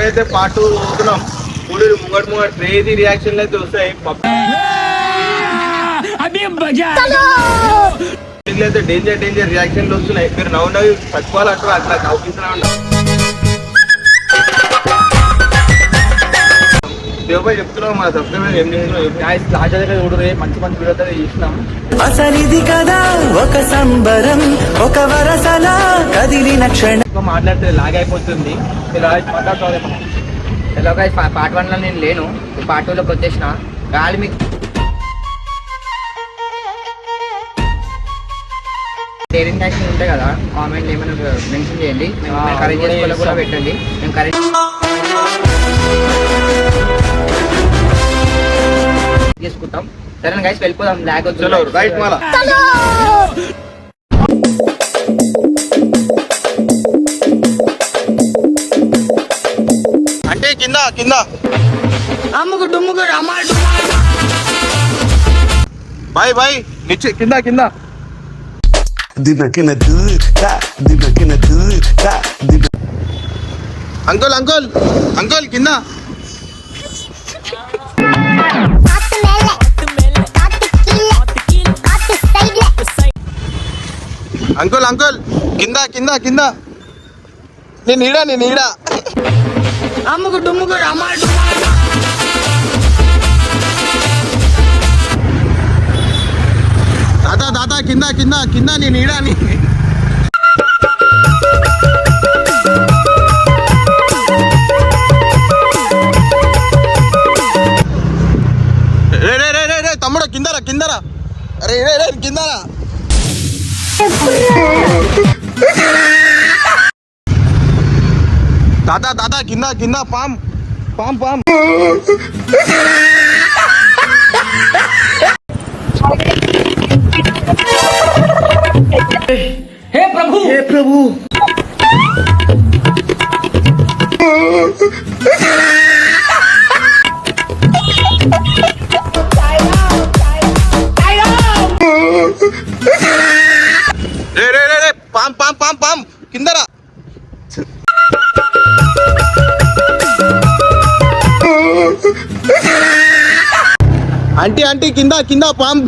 అయితే పార్ట్ 2 పోతున్నాం. చూడు ముంగడు క్రేజీ రియాక్షన్లు అయితే వస్తాయి. అయితే డేంజర్ రియాక్షన్లు వస్తున్నాయి. మీరు నవ్వు తక్కువాలంటారు అట్లా అవుపిస్తూనే ఉంటాం. దేవబాయ్ చెప్తున్నాం మన సబ్స్క్రైబర్ ఏం చూడరు మంచి వీడియో చేసినాం. అసలిది కదా ఒక సంబరం ఒక వరసలా కదిలిన క్షణం. మాట్లాడితే లాగైపోతుంది. హలో గైస్, పార్ట్ 1 లో నేను లేను, పార్ట్ 2 లోకి వచ్చేసిన. గాలి మీకు షేరింగ్ యాక్షన్ ఉంటాయి కదా, కామెంట్ ఏమైనా మెన్షన్ చేయండి. మేము కరెక్ట్ చేసుకోవాలి కూడా పెట్టండి. మేము కరెక్ట్ చేసుకుంటాం. సరే గైస్ వెళ్ళిపోదాం. లాగ్ వచ్చి రైట్ మాలా అంటే కింద అమ్ముకు డుమ్ముకు బాయ్ నిచ్చే కింద అంకుల్ కింద అంకుల్ కింద నేను ఈడ అమ్ముకు డుమ్ముకు దాదా కింద నేను ఈడాని. రే తమ్ముడు కిందరా అరే కిందరా. దాదా కింద పామ్ हे प्रभु రే పామ్ కిందరా. ఆంటీ కింద పామ్